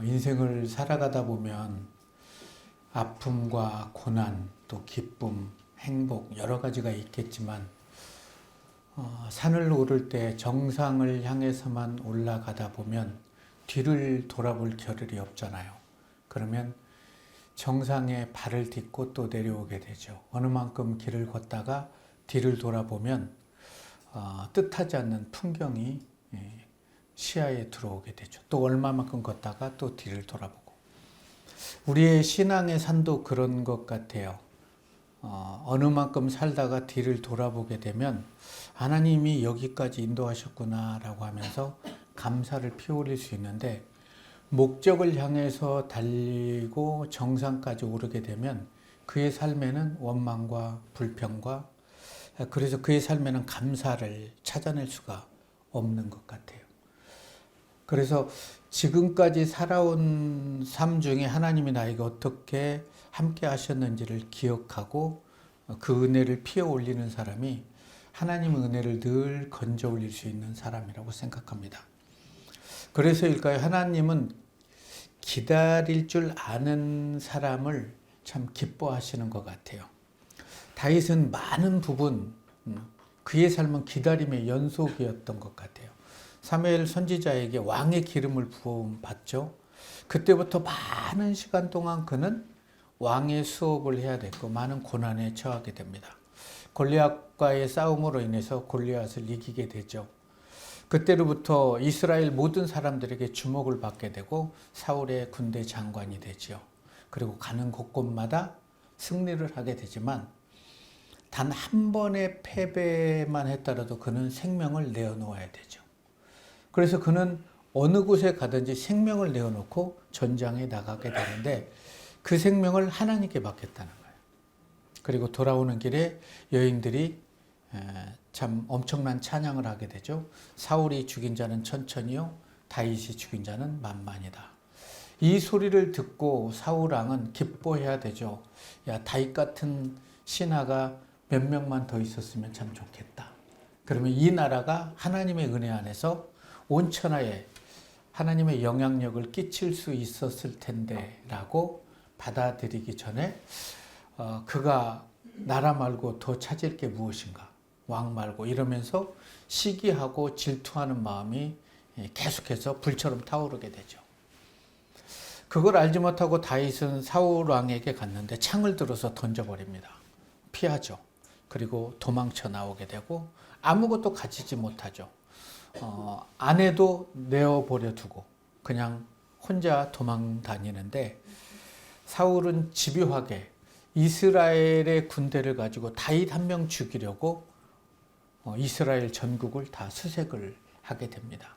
인생을 살아가다 보면 아픔과 고난, 또 기쁨, 행복 여러 가지가 있겠지만 산을 오를 때 정상을 향해서만 올라가다 보면 뒤를 돌아볼 겨를이 없잖아요. 그러면 정상에 발을 딛고 또 내려오게 되죠. 어느 만큼 길을 걷다가 뒤를 돌아보면 뜻하지 않는 풍경이 시야에 들어오게 되죠. 또 얼마만큼 걷다가 또 뒤를 돌아보고. 우리의 신앙의 산도 그런 것 같아요. 어느 만큼 살다가 뒤를 돌아보게 되면 하나님이 여기까지 인도하셨구나 라고 하면서 감사를 피울릴 수 있는데, 목적을 향해서 달리고 정상까지 오르게 되면 그의 삶에는 원망과 불평과, 그래서 그의 삶에는 감사를 찾아낼 수가 없는 것 같아요. 그래서 지금까지 살아온 삶 중에 하나님이 나에게 어떻게 함께 하셨는지를 기억하고 그 은혜를 피어 올리는 사람이 하나님의 은혜를 늘 건져 올릴 수 있는 사람이라고 생각합니다. 그래서일까요? 하나님은 기다릴 줄 아는 사람을 참 기뻐하시는 것 같아요. 다윗은 많은 부분 그의 삶은 기다림의 연속이었던 것 같아요. 사무엘 선지자에게 왕의 기름을 부음 받죠. 그때부터 많은 시간 동안 그는 왕의 수업을 해야 됐고 많은 고난에 처하게 됩니다. 골리앗과의 싸움으로 인해서 골리앗을 이기게 되죠. 그때로부터 이스라엘 모든 사람들에게 주목을 받게 되고 사울의 군대 장관이 되죠. 그리고 가는 곳곳마다 승리를 하게 되지만 단 한 번의 패배만 했더라도 그는 생명을 내어놓아야 되죠. 그래서 그는 어느 곳에 가든지 생명을 내어놓고 전장에 나가게 되는데 그 생명을 하나님께 맡겼다는 거예요. 그리고 돌아오는 길에 여인들이 참 엄청난 찬양을 하게 되죠. 사울이 죽인 자는 천천히요, 다윗이 죽인 자는 만만이다. 이 소리를 듣고 사울 왕은 기뻐해야 되죠. 야, 다윗 같은 신하가 몇 명만 더 있었으면 참 좋겠다. 그러면 이 나라가 하나님의 은혜 안에서 온 천하에 하나님의 영향력을 끼칠 수 있었을 텐데 라고 받아들이기 전에 그가 나라 말고 더 찾을 게 무엇인가, 왕 말고, 이러면서 시기하고 질투하는 마음이 계속해서 불처럼 타오르게 되죠. 그걸 알지 못하고 다윗은 사울 왕에게 갔는데 창을 들어서 던져버립니다. 피하죠. 그리고 도망쳐 나오게 되고 아무것도 가지지 못하죠. 아내도 내어버려 두고 그냥 혼자 도망 다니는데, 사울은 집요하게 이스라엘의 군대를 가지고 다윗 한 명 죽이려고 이스라엘 전국을 다 수색을 하게 됩니다.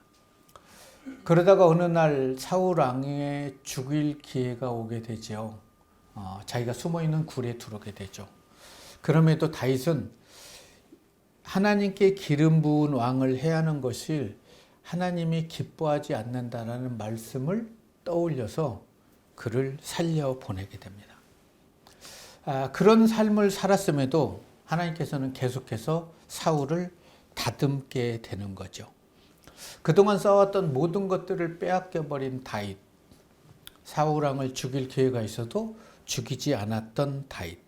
그러다가 어느 날 사울 왕의 죽일 기회가 오게 되죠. 자기가 숨어있는 굴에 들어오게 되죠. 그럼에도 다윗은 하나님께 기름 부은 왕을 해야 하는 것을 하나님이 기뻐하지 않는다라는 말씀을 떠올려서 그를 살려보내게 됩니다. 그런 삶을 살았음에도 하나님께서는 계속해서 사울을 다듬게 되는 거죠. 그동안 쌓았던 모든 것들을 빼앗겨버린 다윗, 사울 왕을 죽일 기회가 있어도 죽이지 않았던 다윗.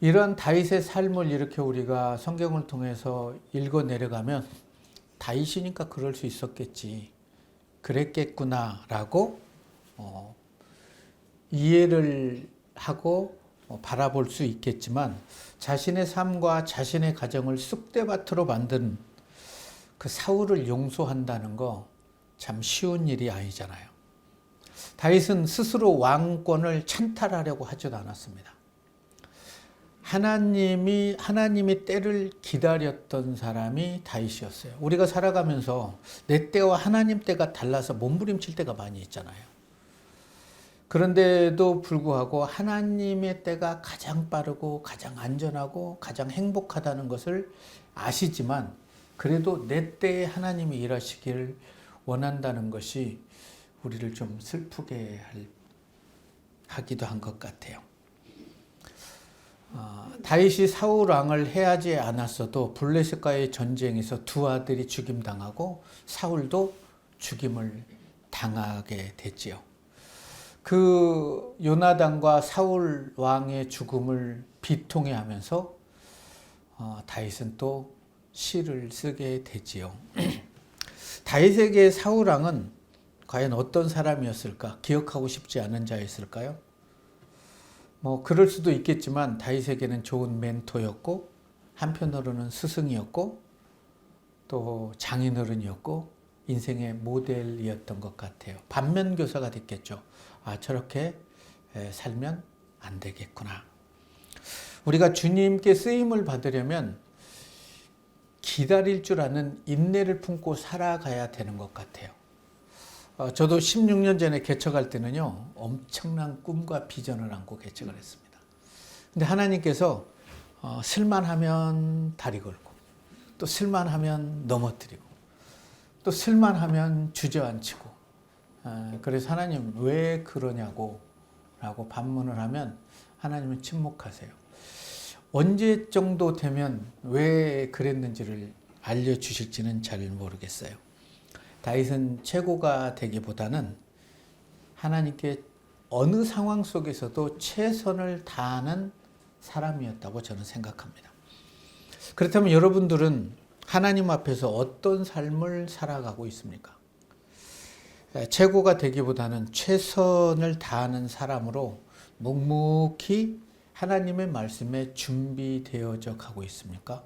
이런 다윗의 삶을 이렇게 우리가 성경을 통해서 읽어 내려가면 다윗이니까 그럴 수 있었겠지, 그랬겠구나라고 이해를 하고 바라볼 수 있겠지만, 자신의 삶과 자신의 가정을 쑥대밭으로 만든 그 사울을 용서한다는 거 참 쉬운 일이 아니잖아요. 다윗은 스스로 왕권을 찬탈하려고 하지도 않았습니다. 하나님이 때를 기다렸던 사람이 다윗이었어요. 우리가 살아가면서 내 때와 하나님 때가 달라서 몸부림칠 때가 많이 있잖아요. 그런데도 불구하고 하나님의 때가 가장 빠르고 가장 안전하고 가장 행복하다는 것을 아시지만, 그래도 내 때에 하나님이 일하시기를 원한다는 것이 우리를 좀 슬프게 하기도 한 것 같아요. 다윗이 사울 왕을 해하지 않았어도 블레셋과의 전쟁에서 두 아들이 죽임당하고 사울도 죽임을 당하게 됐지요. 그 요나단과 사울 왕의 죽음을 비통해하면서 다윗은 또 시를 쓰게 되지요. 다윗에게 사울 왕은 과연 어떤 사람이었을까? 기억하고 싶지 않은 자였을까요? 그럴 수도 있겠지만 다윗에게는 좋은 멘토였고 한편으로는 스승이었고 또 장인어른이었고 인생의 모델이었던 것 같아요. 반면교사가 됐겠죠. 저렇게 살면 안 되겠구나. 우리가 주님께 쓰임을 받으려면 기다릴 줄 아는 인내를 품고 살아가야 되는 것 같아요. 저도 16년 전에 개척할 때는요, 엄청난 꿈과 비전을 안고 개척을 했습니다. 근데 하나님께서 쓸만하면 다리 걸고, 또 쓸만하면 넘어뜨리고, 또 쓸만하면 주저앉히고, 그래서 하나님 왜 그러냐고 라고 반문을 하면 하나님은 침묵하세요. 언제 정도 되면 왜 그랬는지를 알려주실지는 잘 모르겠어요. 다윗은 최고가 되기보다는 하나님께 어느 상황 속에서도 최선을 다하는 사람이었다고 저는 생각합니다. 그렇다면 여러분들은 하나님 앞에서 어떤 삶을 살아가고 있습니까? 최고가 되기보다는 최선을 다하는 사람으로 묵묵히 하나님의 말씀에 준비되어져 가고 있습니까?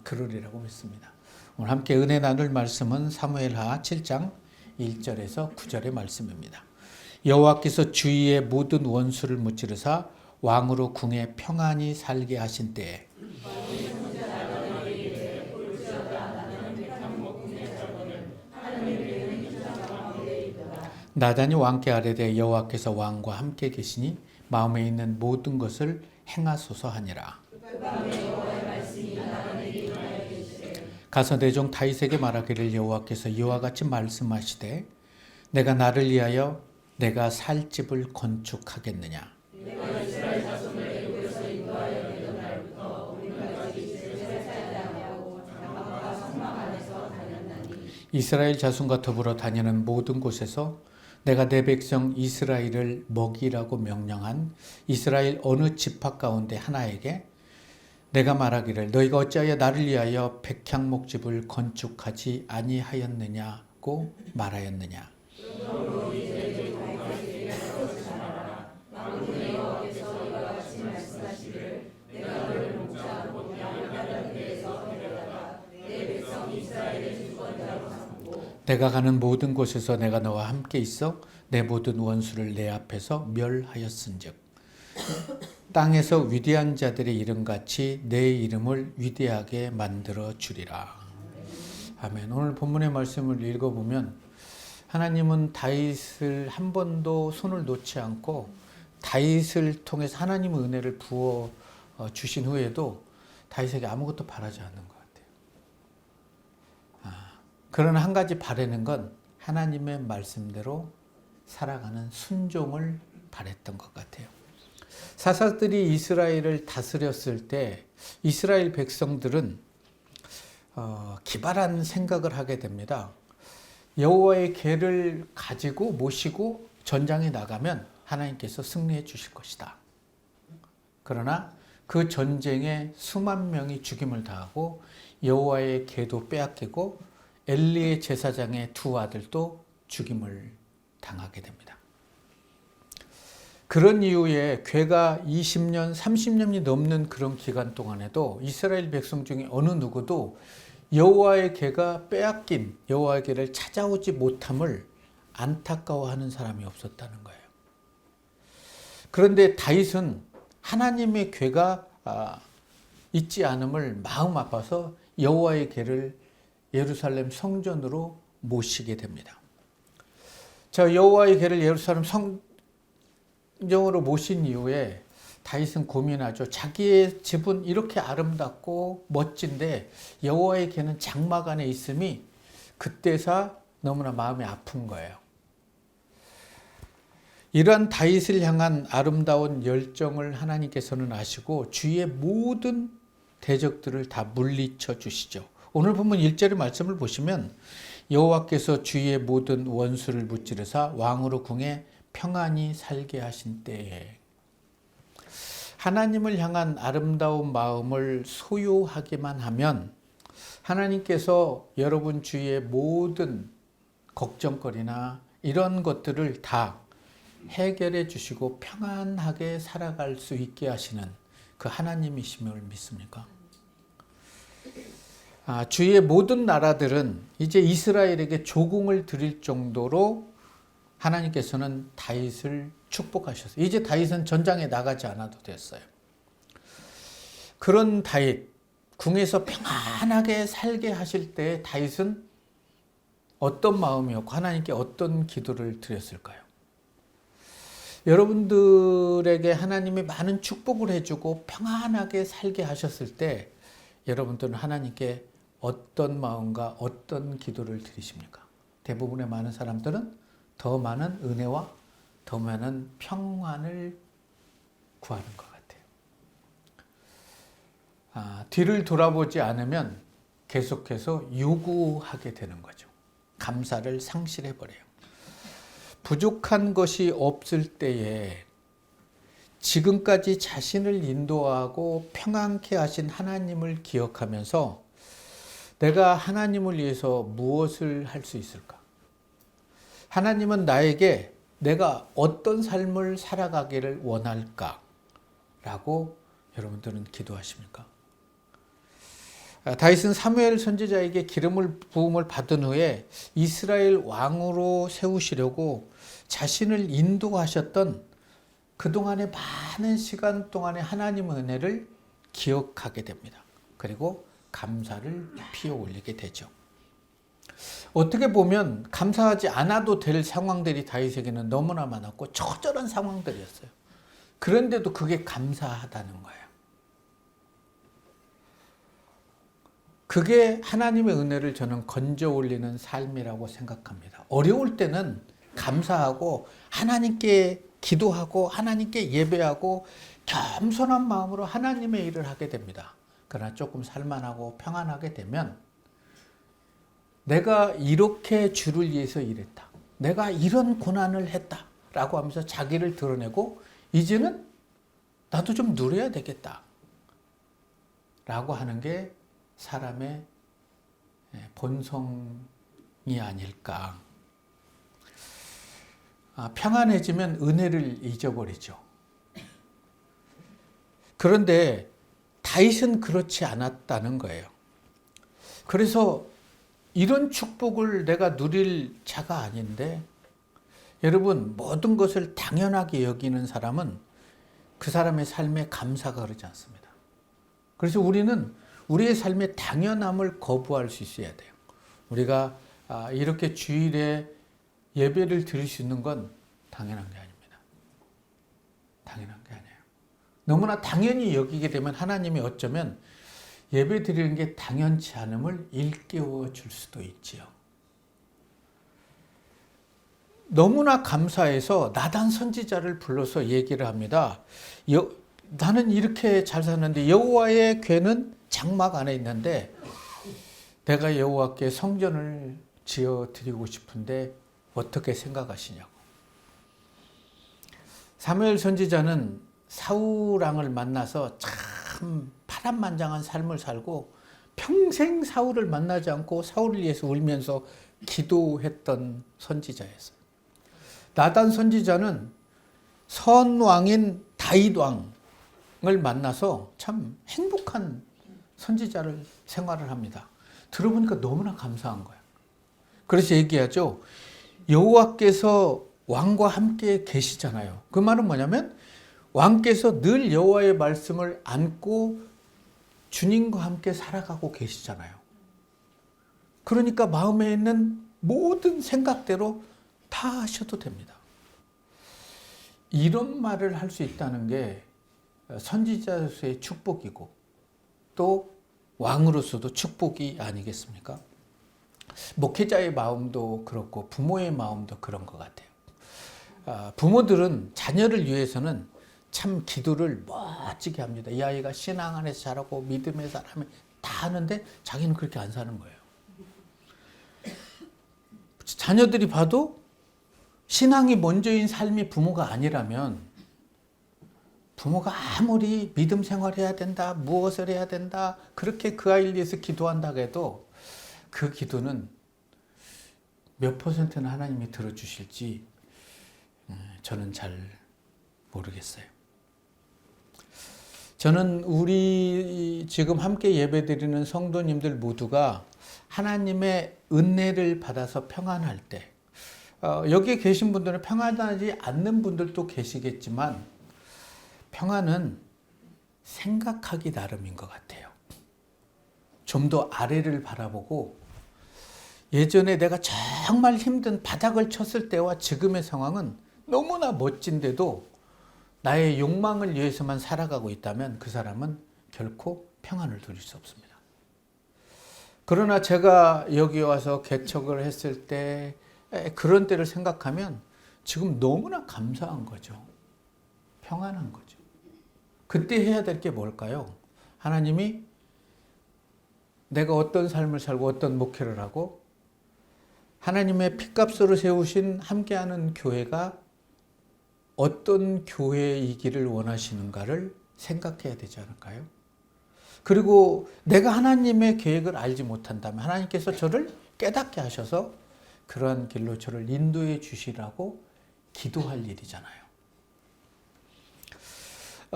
그러리라고 믿습니다. 오늘 함께 은혜 나눌 말씀은 사무엘하 7장 1절에서 9절의 말씀입니다. 여호와께서 주위의 모든 원수를 무찌르사 왕으로 궁에 평안히 살게 하신 때에 나단이 왕께 아뢰되 여호와께서 왕과 함께 계시니 마음에 있는 모든 것을 행하소서 하니라. 가서 내 종 다윗에게 말하기를 여호와께서 이와 같이 말씀하시되 내가 나를 위하여 내가 살 집을 건축하겠느냐. 이스라엘 자손과 더불어 다니는 모든 곳에서 내가 내 백성 이스라엘을 먹이라고 명령한 이스라엘 어느 지파 가운데 하나에게 내가 말하기를 너희가 어찌하여 나를 위하여 백향목집을 건축하지 아니하였느냐고 말하였느냐. 내가 가는 모든 곳에서 내가 너와 함께 있어 내 모든 원수를 내 앞에서 멸하였은즉 땅에서 위대한 자들의 이름같이 내 이름을 위대하게 만들어 주리라. 아멘. 오늘 본문의 말씀을 읽어보면 하나님은 다윗을 한 번도 손을 놓지 않고 다윗을 통해서 하나님의 은혜를 부어 주신 후에도 다윗에게 아무것도 바라지 않는 것 같아요. 그러나 한 가지 바라는 건 하나님의 말씀대로 살아가는 순종을 바랬던 것 같아요. 사사들이 이스라엘을 다스렸을 때 이스라엘 백성들은 기발한 생각을 하게 됩니다. 여호와의 궤를 가지고 모시고 전장에 나가면 하나님께서 승리해 주실 것이다. 그러나 그 전쟁에 수만 명이 죽임을 당하고 여호와의 궤도 빼앗기고 엘리의 제사장의 두 아들도 죽임을 당하게 됩니다. 그런 이후에 궤가 20년, 30년이 넘는 그런 기간 동안에도 이스라엘 백성 중에 어느 누구도 여호와의 궤가 빼앗긴 여호와의 궤를 찾아오지 못함을 안타까워하는 사람이 없었다는 거예요. 그런데 다윗은 하나님의 궤가 있지 않음을 마음 아파서 여호와의 궤를 예루살렘 성전으로 모시게 됩니다. 자, 여호와의 궤를 예루살렘 성전으로 모신 이후에 다윗은 고민하죠. 자기의 집은 이렇게 아름답고 멋진데 여호와의 궤는 장막 안에 있음이 그때서 너무나 마음이 아픈 거예요. 이러한 다윗을 향한 아름다운 열정을 하나님께서는 아시고 주위의 모든 대적들을 다 물리쳐 주시죠. 오늘 본문 1절의 말씀을 보시면 여호와께서 주의 모든 원수를 무찌르사 왕으로 궁에 평안히 살게 하신 때에. 하나님을 향한 아름다운 마음을 소유하기만 하면 하나님께서 여러분 주위의 모든 걱정거리나 이런 것들을 다 해결해 주시고 평안하게 살아갈 수 있게 하시는 그 하나님이심을 믿습니까? 주위의 모든 나라들은 이제 이스라엘에게 조공을 드릴 정도로 하나님께서는 다윗을 축복하셨어요. 이제 다윗은 전장에 나가지 않아도 됐어요. 그런 다윗, 궁에서 평안하게 살게 하실 때 다윗은 어떤 마음이었고 하나님께 어떤 기도를 드렸을까요? 여러분들에게 하나님이 많은 축복을 해주고 평안하게 살게 하셨을 때 여러분들은 하나님께 어떤 마음과 어떤 기도를 드리십니까? 대부분의 많은 사람들은 더 많은 은혜와 더 많은 평안을 구하는 것 같아요. 뒤를 돌아보지 않으면 계속해서 요구하게 되는 거죠. 감사를 상실해버려요. 부족한 것이 없을 때에 지금까지 자신을 인도하고 평안케 하신 하나님을 기억하면서 내가 하나님을 위해서 무엇을 할 수 있을까? 하나님은 나에게 내가 어떤 삶을 살아가기를 원할까? 라고 여러분들은 기도하십니까? 다윗은 사무엘 선지자에게 기름을 부음을 받은 후에 이스라엘 왕으로 세우시려고 자신을 인도하셨던 그동안의 많은 시간 동안의 하나님의 은혜를 기억하게 됩니다. 그리고 감사를 피어 올리게 되죠. 어떻게 보면 감사하지 않아도 될 상황들이 다윗에게는 너무나 많았고 처절한 상황들이었어요. 그런데도 그게 감사하다는 거예요. 그게 하나님의 은혜를 저는 건져 올리는 삶이라고 생각합니다. 어려울 때는 감사하고 하나님께 기도하고 하나님께 예배하고 겸손한 마음으로 하나님의 일을 하게 됩니다. 그러나 조금 살만하고 평안하게 되면 내가 이렇게 주를 위해서 일했다. 내가 이런 고난을 했다. 라고 하면서 자기를 드러내고 이제는 나도 좀 누려야 되겠다. 라고 하는 게 사람의 본성이 아닐까. 평안해지면 은혜를 잊어버리죠. 그런데 다윗은 그렇지 않았다는 거예요. 그래서 이런 축복을 내가 누릴 자가 아닌데 여러분 모든 것을 당연하게 여기는 사람은 그 사람의 삶에 감사가 그러지 않습니다. 그래서 우리는 우리의 삶의 당연함을 거부할 수 있어야 돼요. 우리가 이렇게 주일에 예배를 드릴 수 있는 건 당연한 게 아닙니다. 당연한 게 아니에요. 너무나 당연히 여기게 되면 하나님이 어쩌면 예배 드리는 게 당연치 않음을 일깨워 줄 수도 있지요. 너무나 감사해서 나단 선지자를 불러서 얘기를 합니다. 나는 이렇게 잘 사는데 여호와의 궤는 장막 안에 있는데 내가 여호와께 성전을 지어 드리고 싶은데 어떻게 생각하시냐고. 사무엘 선지자는 사울 왕을 만나서 참 파란만장한 삶을 살고 평생 사울을 만나지 않고 사울을 위해서 울면서 기도했던 선지자였어요. 나단 선지자는 선왕인 다윗 왕을 만나서 참 행복한 선지자를 생활을 합니다. 들어보니까 너무나 감사한 거예요. 그래서 얘기하죠. 여호와께서 왕과 함께 계시잖아요. 그 말은 뭐냐면 왕께서 늘 여호와의 말씀을 안고 주님과 함께 살아가고 계시잖아요. 그러니까 마음에 있는 모든 생각대로 다 하셔도 됩니다. 이런 말을 할 수 있다는 게 선지자로서의 축복이고 또 왕으로서도 축복이 아니겠습니까? 목회자의 마음도 그렇고 부모의 마음도 그런 것 같아요. 부모들은 자녀를 위해서는 참 기도를 멋지게 합니다. 이 아이가 신앙 안에서 자라고 믿음의 사람이 다 하는데 자기는 그렇게 안 사는 거예요. 자녀들이 봐도 신앙이 먼저인 삶이 부모가 아니라면 부모가 아무리 믿음 생활해야 된다, 무엇을 해야 된다, 그렇게 그 아이를 위해서 기도한다고 해도 그 기도는 몇 %는 하나님이 들어주실지 저는 잘 모르겠어요. 저는 우리 지금 함께 예배드리는 성도님들 모두가 하나님의 은혜를 받아서 평안할 때, 여기에 계신 분들은 평안하지 않는 분들도 계시겠지만 평안은 생각하기 나름인 것 같아요. 좀 더 아래를 바라보고 예전에 내가 정말 힘든 바닥을 쳤을 때와 지금의 상황은 너무나 멋진데도 나의 욕망을 위해서만 살아가고 있다면 그 사람은 결코 평안을 누릴 수 없습니다. 그러나 제가 여기 와서 개척을 했을 때 그런 때를 생각하면 지금 너무나 감사한 거죠. 평안한 거죠. 그때 해야 될 게 뭘까요? 하나님이 내가 어떤 삶을 살고 어떤 목회를 하고 하나님의 핏값으로 세우신 함께하는 교회가 어떤 교회이기를 원하시는가를 생각해야 되지 않을까요? 그리고 내가 하나님의 계획을 알지 못한다면 하나님께서 저를 깨닫게 하셔서 그러한 길로 저를 인도해 주시라고 기도할 일이잖아요.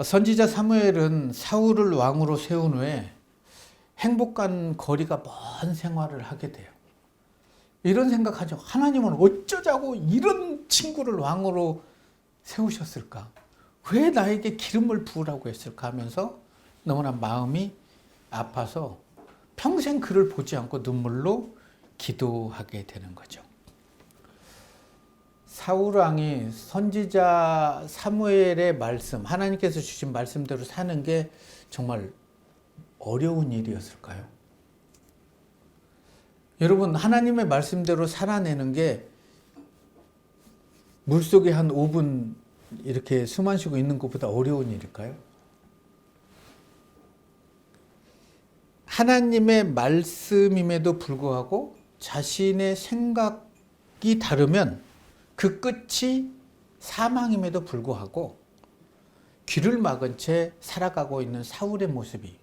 선지자 사무엘은 사울을 왕으로 세운 후에 행복한 거리가 먼 생활을 하게 돼요. 이런 생각하죠. 하나님은 어쩌자고 이런 친구를 왕으로 세우셨을까? 왜 나에게 기름을 부으라고 했을까 하면서 너무나 마음이 아파서 평생 그를 보지 않고 눈물로 기도하게 되는 거죠. 사울 왕이 선지자 사무엘의 말씀, 하나님께서 주신 말씀대로 사는 게 정말 어려운 일이었을까요? 여러분, 하나님의 말씀대로 살아내는 게 물속에 한 5분 이렇게 숨 안 쉬고 있는 것보다 어려운 일일까요? 하나님의 말씀임에도 불구하고 자신의 생각이 다르면 그 끝이 사망임에도 불구하고 귀를 막은 채 살아가고 있는 사울의 모습이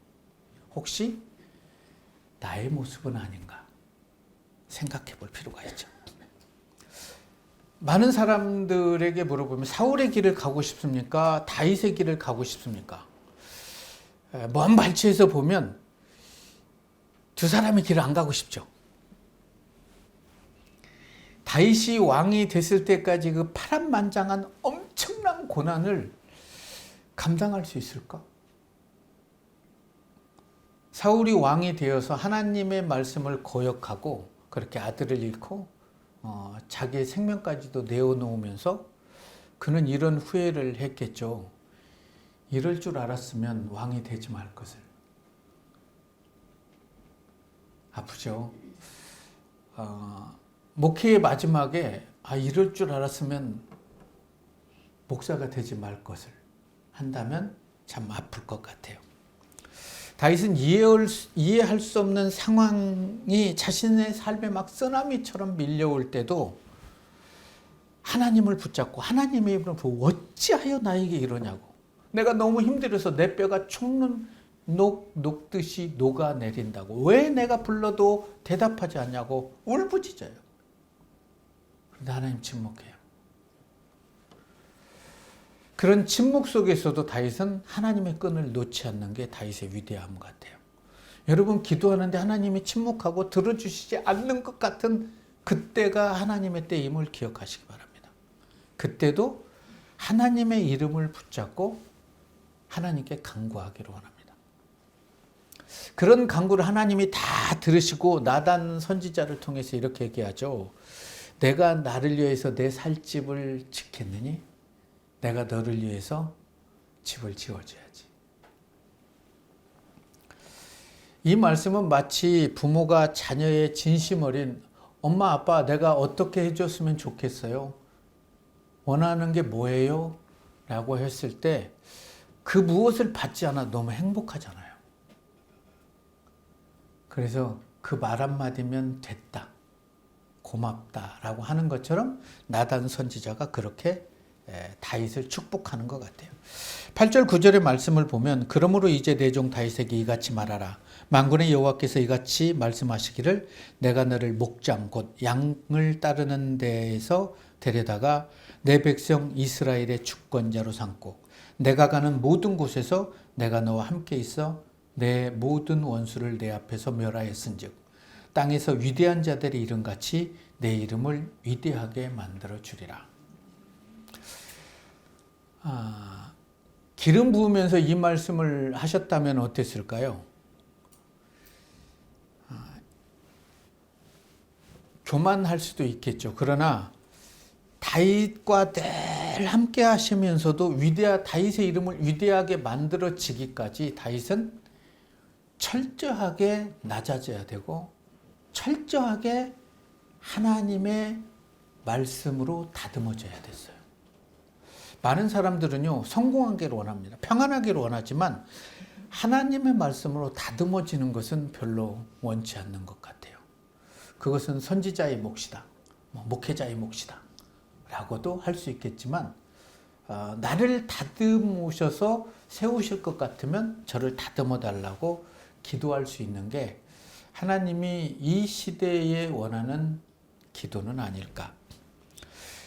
혹시 나의 모습은 아닌가 생각해 볼 필요가 있죠. 많은 사람들에게 물어보면 사울의 길을 가고 싶습니까? 다윗의 길을 가고 싶습니까? 먼 발치에서 보면 두 사람의 길을 안 가고 싶죠. 다윗이 왕이 됐을 때까지 그 파란만장한 엄청난 고난을 감당할 수 있을까? 사울이 왕이 되어서 하나님의 말씀을 거역하고 그렇게 아들을 잃고 자기의 생명까지도 내어놓으면서 그는 이런 후회를 했겠죠. 이럴 줄 알았으면 왕이 되지 말 것을. 아프죠. 목회의 마지막에 이럴 줄 알았으면 목사가 되지 말 것을 한다면 참 아플 것 같아요. 다윗은 이해할 수 없는 상황이 자신의 삶에 막 쓰나미처럼 밀려올 때도 하나님을 붙잡고 하나님의 입으로 어찌하여 나에게 이러냐고. 내가 너무 힘들어서 내 뼈가 녹듯이 녹아내린다고. 왜 내가 불러도 대답하지 않냐고 울부짖어요. 그런데 하나님 침묵해요. 그런 침묵 속에서도 다윗은 하나님의 끈을 놓지 않는 게 다윗의 위대함 같아요. 여러분, 기도하는데 하나님이 침묵하고 들어주시지 않는 것 같은 그때가 하나님의 때임을 기억하시기 바랍니다. 그때도 하나님의 이름을 붙잡고 하나님께 간구하기를 원합니다. 그런 간구를 하나님이 다 들으시고 나단 선지자를 통해서 이렇게 얘기하죠. 내가 나를 위해서 내 살 집을 짓겠느니 내가 너를 위해서 집을 지어줘야지. 이 말씀은 마치 부모가 자녀의 진심 어린 엄마 아빠 내가 어떻게 해줬으면 좋겠어요? 원하는 게 뭐예요? 라고 했을 때 그 무엇을 받지 않아 너무 행복하잖아요. 그래서 그 말 한마디면 됐다. 고맙다라고 하는 것처럼 나단 선지자가 그렇게 다윗을 축복하는 것 같아요. 8절 9절의 말씀을 보면 그러므로 이제 내 종 다윗에게 이같이 말하라. 만군의 여호와께서 이같이 말씀하시기를 내가 너를 목장 곧 양을 따르는 데에서 데려다가 내 백성 이스라엘의 주권자로 삼고 내가 가는 모든 곳에서 내가 너와 함께 있어 내 모든 원수를 내 앞에서 멸하였은즉 땅에서 위대한 자들의 이름같이 내 이름을 위대하게 만들어 주리라. 기름 부으면서 이 말씀을 하셨다면 어땠을까요? 교만할 수도 있겠죠. 그러나 다윗과 늘 함께 하시면서도 다윗의 이름을 위대하게 만들어지기까지 다윗은 철저하게 낮아져야 되고 철저하게 하나님의 말씀으로 다듬어져야 됐어요. 많은 사람들은요, 성공하기를 원합니다. 평안하기를 원하지만 하나님의 말씀으로 다듬어지는 것은 별로 원치 않는 것 같아요. 그것은 선지자의 몫이다, 목회자의 몫이다 라고도 할 수 있겠지만 나를 다듬으셔서 세우실 것 같으면 저를 다듬어 달라고 기도할 수 있는 게 하나님이 이 시대에 원하는 기도는 아닐까.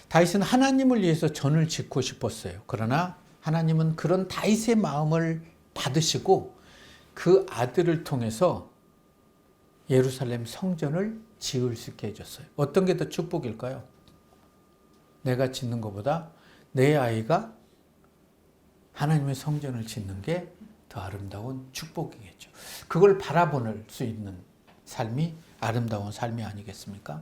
다윗은 하나님을 위해서 전을 짓고 싶었어요. 그러나 하나님은 그런 다윗의 마음을 받으시고 그 아들을 통해서 예루살렘 성전을 지을 수 있게 해줬어요. 어떤 게 더 축복일까요? 내가 짓는 것보다 내 아이가 하나님의 성전을 짓는 게 더 아름다운 축복이겠죠. 그걸 바라볼 수 있는 삶이 아름다운 삶이 아니겠습니까?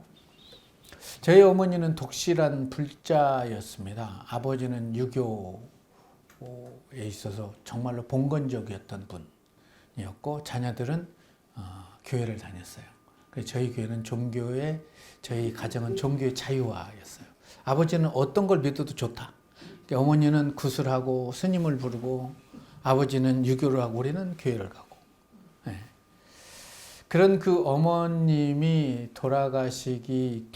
저희 어머니는 독실한 불자였습니다. 아버지는 유교에 있어서 정말로 봉건적이었던 분이었고 자녀들은 교회를 다녔어요. 그래서 저희 교회는 저희 가정은 종교의 자유화였어요. 아버지는 어떤 걸 믿어도 좋다. 어머니는 구슬하고 스님을 부르고 아버지는 유교를 하고 우리는 교회를 가고. 네. 그런 그 어머님이 돌아가시기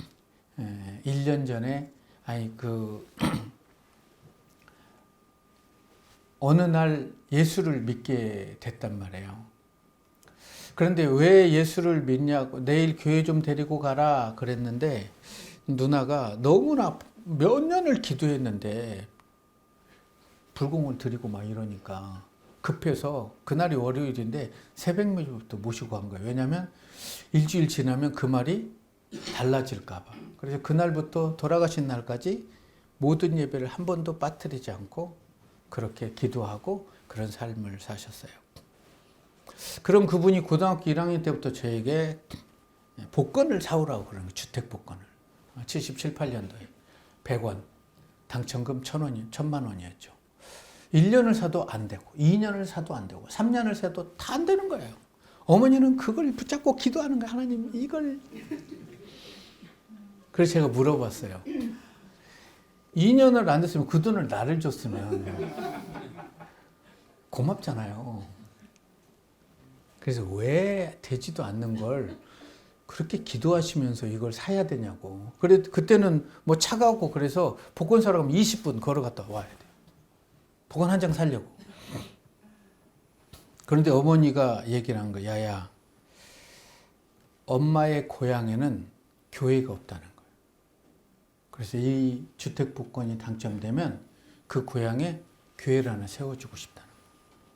1년 전에 어느 날 예수를 믿게 됐단 말이에요. 그런데 왜 예수를 믿냐고 내일 교회 좀 데리고 가라 그랬는데 누나가 너무나 몇 년을 기도했는데 불공을 드리고 막 이러니까 급해서 그날이 월요일인데 새벽 매주부터 모시고 간 거예요. 왜냐하면 일주일 지나면 그 말이 달라질까 봐. 그래서 그날부터 돌아가신 날까지 모든 예배를 한 번도 빠뜨리지 않고 그렇게 기도하고 그런 삶을 사셨어요. 그럼 그분이 고등학교 1학년 때부터 저에게 복권을 사오라고 그러는 거예요. 주택 복권을. 77, 8년도에 100원, 당첨금 1,000만 원이었죠. 1년을 사도 안 되고 2년을 사도 안 되고 3년을 사도 다 안 되는 거예요. 어머니는 그걸 붙잡고 기도하는 거예요. 하나님 이걸. 그래서 제가 물어봤어요. 2년을 안 됐으면 그 돈을 나를 줬으면 고맙잖아요. 그래서 왜 되지도 않는 걸 그렇게 기도하시면서 이걸 사야 되냐고. 그래 그때는 뭐 차가 없고 그래서 복권 사러 가면 20분 걸어갔다 와야 돼요. 복권 한 장 사려고. 그런데 어머니가 얘기를 한 거예요. 야야, 엄마의 고향에는 교회가 없다는 거예요. 그래서 이 주택 복권이 당첨되면 그 고향에 교회를 하나 세워주고 싶다는 거예요.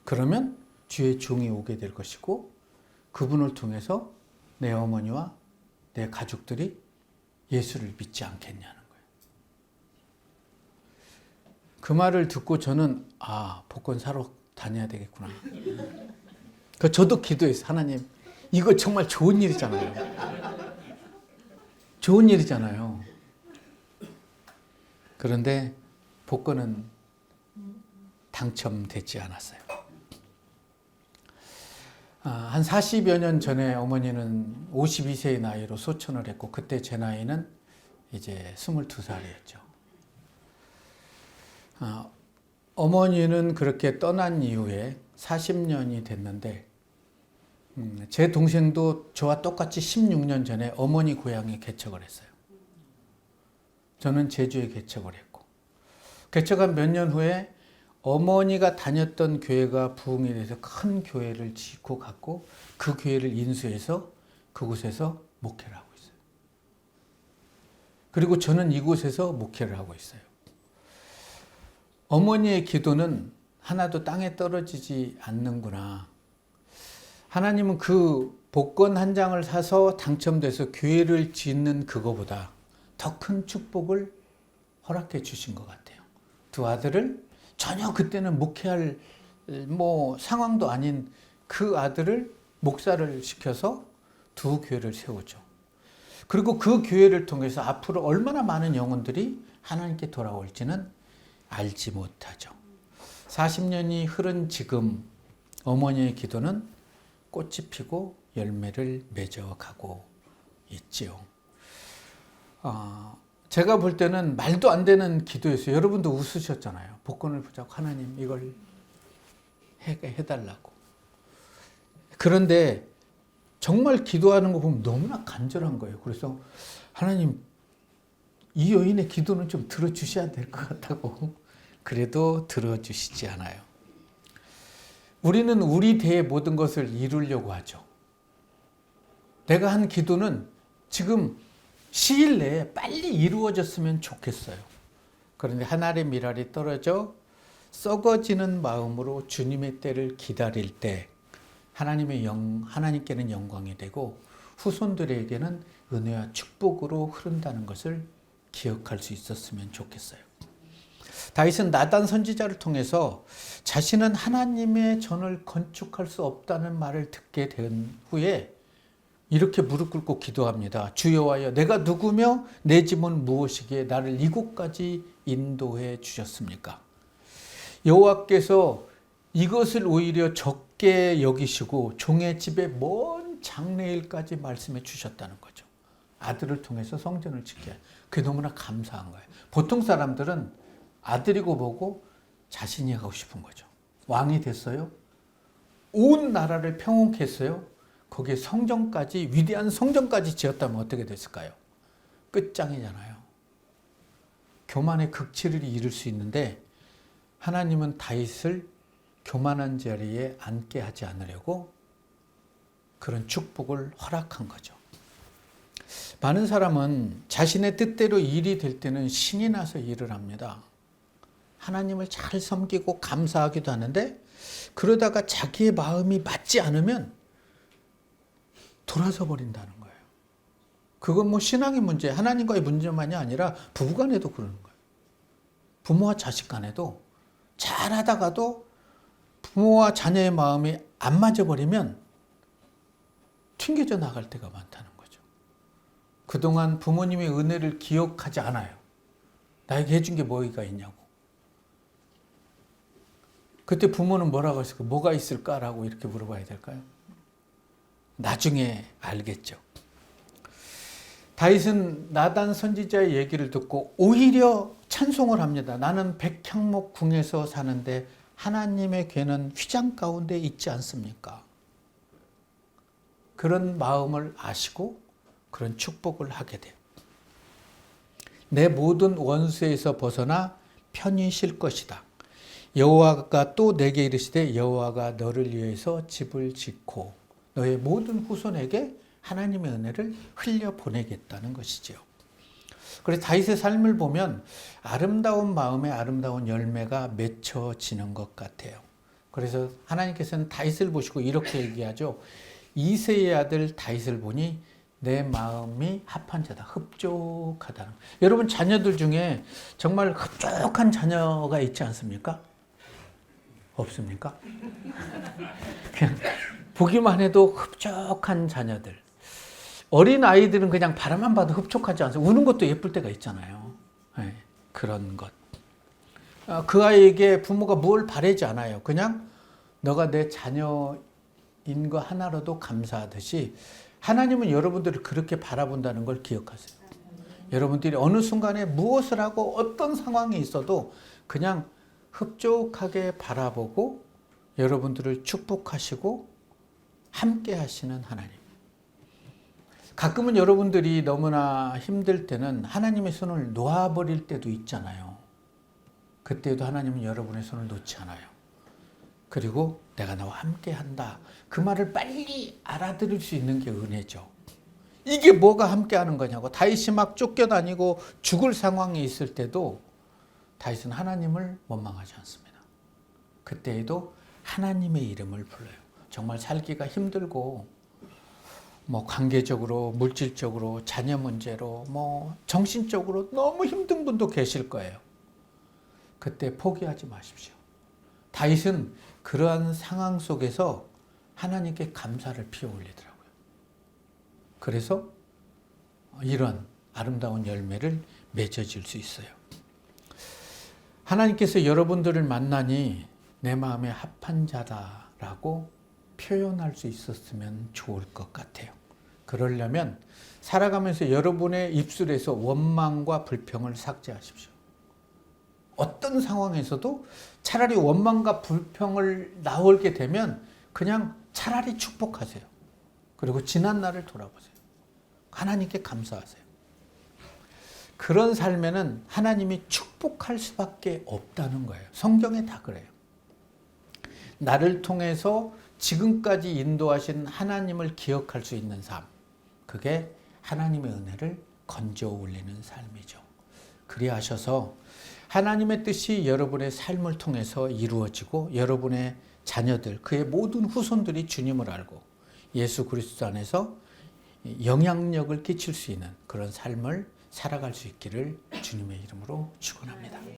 그러면 주의 종이 오게 될 것이고 그분을 통해서 내 어머니와 내 가족들이 예수를 믿지 않겠냐는 거예요. 그 말을 듣고 저는 복권 사러 다녀야 되겠구나. 저도 기도했어요. 하나님, 이거 정말 좋은 일이잖아요. 좋은 일이잖아요. 그런데 복권은 당첨되지 않았어요. 한 40여 년 전에 어머니는 52세의 나이로 소천을 했고 그때 제 나이는 이제 22살이었죠. 어머니는 그렇게 떠난 이후에 40년이 됐는데 제 동생도 저와 똑같이 16년 전에 어머니 고향에 개척을 했어요. 저는 제주에 개척을 했고, 개척한 몇 년 후에 어머니가 다녔던 교회가 부흥이 돼서 큰 교회를 짓고 갔고, 그 교회를 인수해서 그곳에서 목회를 하고 있어요. 그리고 저는 이곳에서 목회를 하고 있어요. 어머니의 기도는 하나도 땅에 떨어지지 않는구나. 하나님은 그 복권 한 장을 사서 당첨돼서 교회를 짓는 그거보다 더 큰 축복을 허락해 주신 것 같아요. 두 아들을 전혀 그때는 목회할 상황도 아닌 그 아들을 목사를 시켜서 두 교회를 세우죠. 그리고 그 교회를 통해서 앞으로 얼마나 많은 영혼들이 하나님께 돌아올지는 알지 못하죠. 40년이 흐른 지금 어머니의 기도는 꽃이 피고 열매를 맺어가고 있지요. 제가 볼 때는 말도 안 되는 기도였어요. 여러분도 웃으셨잖아요. 복권을 보자고 하나님 이걸 해달라고. 그런데 정말 기도하는 거 보면 너무나 간절한 거예요. 그래서 하나님 이 여인의 기도는 좀 들어주셔야 될 것 같다고. 그래도 들어주시지 않아요. 우리는 우리 대의 모든 것을 이루려고 하죠. 내가 한 기도는 지금 시일 내에 빨리 이루어졌으면 좋겠어요. 그런데 한 알의 밀알이 떨어져 썩어지는 마음으로 주님의 때를 기다릴 때 하나님께는 영광이 되고 후손들에게는 은혜와 축복으로 흐른다는 것을 기억할 수 있었으면 좋겠어요. 다윗은 나단 선지자를 통해서 자신은 하나님의 전을 건축할 수 없다는 말을 듣게 된 후에 이렇게 무릎 꿇고 기도합니다. 주여와여 내가 누구며 내 집은 무엇이기에 나를 이곳까지 인도해 주셨습니까? 여호와께서 이것을 오히려 적게 여기시고 종의 집에 먼 장래일까지 말씀해 주셨다는 거죠. 아들을 통해서 성전을 짓게. 그게 너무나 감사한 거예요. 보통 사람들은 아들이고 뭐고 자신이 하고 싶은 거죠. 왕이 됐어요. 온 나라를 평온케 했어요. 거기에 성전까지, 위대한 성전까지 지었다면 어떻게 됐을까요? 끝장이잖아요. 교만의 극치를 이룰 수 있는데 하나님은 다윗을 교만한 자리에 앉게 하지 않으려고 그런 축복을 허락한 거죠. 많은 사람은 자신의 뜻대로 일이 될 때는 신이 나서 일을 합니다. 하나님을 잘 섬기고 감사하기도 하는데 그러다가 자기의 마음이 맞지 않으면 돌아서 버린다는 거예요. 그건 신앙의 문제, 하나님과의 문제만이 아니라 부부간에도 그러는 거예요. 부모와 자식 간에도 잘하다가도 부모와 자녀의 마음이 안 맞아버리면 튕겨져 나갈 때가 많다는 거죠. 그동안 부모님의 은혜를 기억하지 않아요. 나에게 해준 게 뭐가 있냐고. 그때 부모는 뭐라고 했을까? 뭐가 있을까라고 이렇게 물어봐야 될까요? 나중에 알겠죠. 다윗은 나단 선지자의 얘기를 듣고 오히려 찬송을 합니다. 나는 백향목 궁에서 사는데 하나님의 궤는 휘장 가운데 있지 않습니까? 그런 마음을 아시고 그런 축복을 하게 돼요. 내 모든 원수에서 벗어나 편히 쉴 것이다. 여호와가 또 내게 이르시되 여호와가 너를 위해서 집을 짓고 너의 모든 후손에게 하나님의 은혜를 흘려 보내겠다는 것이지요. 그래서 다윗의 삶을 보면 아름다운 마음에 아름다운 열매가 맺혀지는 것 같아요. 그래서 하나님께서는 다윗을 보시고 이렇게 얘기하죠. 이새의 아들 다윗을 보니 내 마음이 합한 자다. 흡족하다. 여러분 자녀들 중에 정말 흡족한 자녀가 있지 않습니까? 없습니까? 그냥 보기만 해도 흡족한 자녀들. 어린 아이들은 그냥 바라만 봐도 흡족하지 않아요. 우는 것도 예쁠 때가 있잖아요. 네, 그런 것. 그 아이에게 부모가 뭘 바라지 않아요. 그냥 너가 내 자녀인 거 하나로도 감사하듯이 하나님은 여러분들을 그렇게 바라본다는 걸 기억하세요. 여러분들이 어느 순간에 무엇을 하고 어떤 상황이 있어도 그냥 흡족하게 바라보고 여러분들을 축복하시고 함께 하시는 하나님. 가끔은 여러분들이 너무나 힘들 때는 하나님의 손을 놓아버릴 때도 있잖아요. 그때도 하나님은 여러분의 손을 놓지 않아요. 그리고 내가 너와 함께 한다. 그 말을 빨리 알아들을 수 있는 게 은혜죠. 이게 뭐가 함께 하는 거냐고. 다윗이 막 쫓겨다니고 죽을 상황에 있을 때도 다윗은 하나님을 원망하지 않습니다. 그때에도 하나님의 이름을 불러요. 정말 살기가 힘들고 관계적으로, 물질적으로, 자녀 문제로, 정신적으로 너무 힘든 분도 계실 거예요. 그때 포기하지 마십시오. 다윗은 그러한 상황 속에서 하나님께 감사를 피워 올리더라고요. 그래서 이런 아름다운 열매를 맺어질 수 있어요. 하나님께서 여러분들을 만나니 내 마음에 합한 자다라고 표현할 수 있었으면 좋을 것 같아요. 그러려면 살아가면서 여러분의 입술에서 원망과 불평을 삭제하십시오. 어떤 상황에서도 차라리 원망과 불평을 나오게 되면 그냥 차라리 축복하세요. 그리고 지난 날을 돌아보세요. 하나님께 감사하세요. 그런 삶에는 하나님이 축복할 수밖에 없다는 거예요. 성경에 다 그래요. 나를 통해서 지금까지 인도하신 하나님을 기억할 수 있는 삶. 그게 하나님의 은혜를 건져 올리는 삶이죠. 그리하셔서 하나님의 뜻이 여러분의 삶을 통해서 이루어지고 여러분의 자녀들, 그의 모든 후손들이 주님을 알고 예수 그리스도 안에서 영향력을 끼칠 수 있는 그런 삶을 살아갈 수 있기를 주님의 이름으로 축원합니다.